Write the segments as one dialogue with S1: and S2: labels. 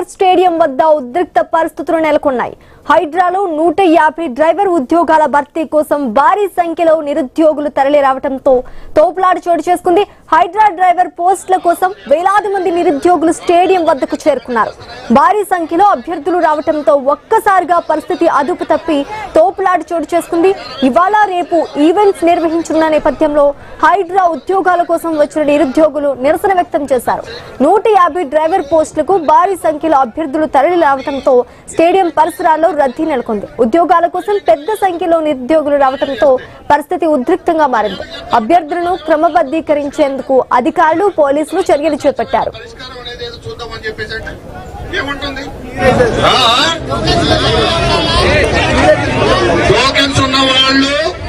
S1: Nagar stadium వద్ద ఉద్రిక్త పరిస్థితులు నెలకొన్నాయి. హైడ్రాలో 150 డ్రైవర్ ఉద్యోగాల భర్తీ కోసం భారీ సంఖ్యలో నిరుద్యోగులు తరలి రావడంతో తోపులాట చోటు చేసుకుంది. హైడ్రా డ్రైవర్ పోస్టుల కోసం వేలాది మంది నిరుద్యోగులు స్టేడియం వద్దకు చేరుకున్నారు. భారీ సంఖ్యలో అభ్యర్థులు రావడంతో ఒక్కసారిగా పరిస్థితి అదుపు తప్పి తోపులాట చోటు చేసుకుంది. ఇవాళ రేపు ఈవెంట్స్ నిర్వహించనున్న నేపథ్యంలో హైడ్రా ఉద్యోగాల కోసం వచ్చిన నిరుద్యోగులు నిరసన వ్యక్తం చేశారు. 150 డ్రైవర్ పోస్టులకు భారీ సంఖ్యలో అభ్యర్థులు తరలి రావడంతో స్టేడియం పరిసరాల్లో రద్దీ నెలకొంది. ఉద్యోగాల కోసం పెద్ద సంఖ్యలో నిరుద్యోగులు రావడంతో పరిస్థితి ఉద్రిక్తంగా మారింది. అభ్యర్థులను క్రమబద్ధీకరించేందుకు అధికారులు పోలీసులు చర్యలు చేపట్టారు.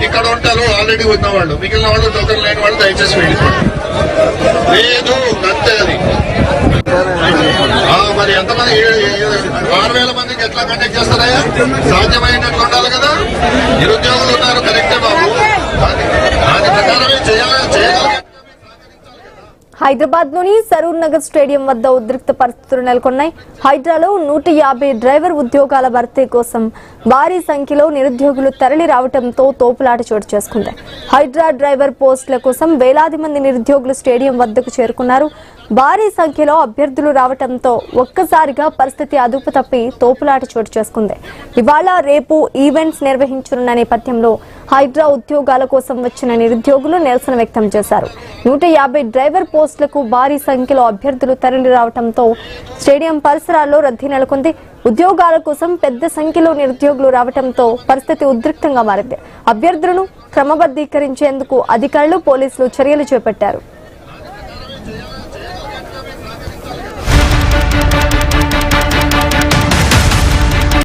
S2: ఇక్కడ ఉంటారు ఆల్రెడీ ఉన్న వాళ్ళు, మిగిలిన వాళ్ళు టోకెన్ లేని వాళ్ళు దయచేసి వెళ్ళిపోండి. లేదు అంతే అది. మరి ఎంతమంది 6,000 మందికి ఎట్లా కండక్ట్ చేస్తారయ్యా? సాధ్యమైనట్లు ఉండాలి కదా. నిరుద్యోగులు ఉన్నారు, కరెక్టే బాబు, దాని ప్రకారమే చేయగలిగే.
S1: హైదరాబాద్ లోని సరూర్ నగర్ స్టేడియం వద్ద ఉద్రిక్త పరిస్థితులు నెలకొన్నాయి. హైడ్రాలో 150 డ్రైవర్ ఉద్యోగాల భర్తీ కోసం భారీ సంఖ్యలో నిరుద్యోగులు తరలి రావడంతో తోపులాట చోటు చేసుకుంది. హైడ్రా డ్రైవర్ పోస్టుల కోసం వేలాది మంది నిరుద్యోగులు స్టేడియం వద్దకు చేరుకున్నారు. భారీ సంఖ్యలో అభ్యర్థులు రావడంతో ఒక్కసారిగా పరిస్థితి అదుపు తప్పి తోపులాట చోటు చేసుకుంది. ఇవాళ రేపు ఈవెంట్స్ నిర్వహించనున్న నేపథ్యంలో హైడ్రా ఉద్యోగాల కోసం వచ్చిన నిరుద్యోగులు నిరసన వ్యక్తం చేశారు. 150 డ్రైవర్ పోస్టులకు భారీ సంఖ్యలో అభ్యర్థులు తరలి రావడంతో స్టేడియం పరిసరాల్లో రద్దీ నెలకొంది. ఉద్యోగాల కోసం పెద్ద సంఖ్యలో నిరుద్యోగులు రావడంతో పరిస్థితి ఉద్రిక్తంగా మారింది. అభ్యర్థులను క్రమబద్ధీకరించేందుకు అధికారులు పోలీసులు చర్యలు చేపట్టారు.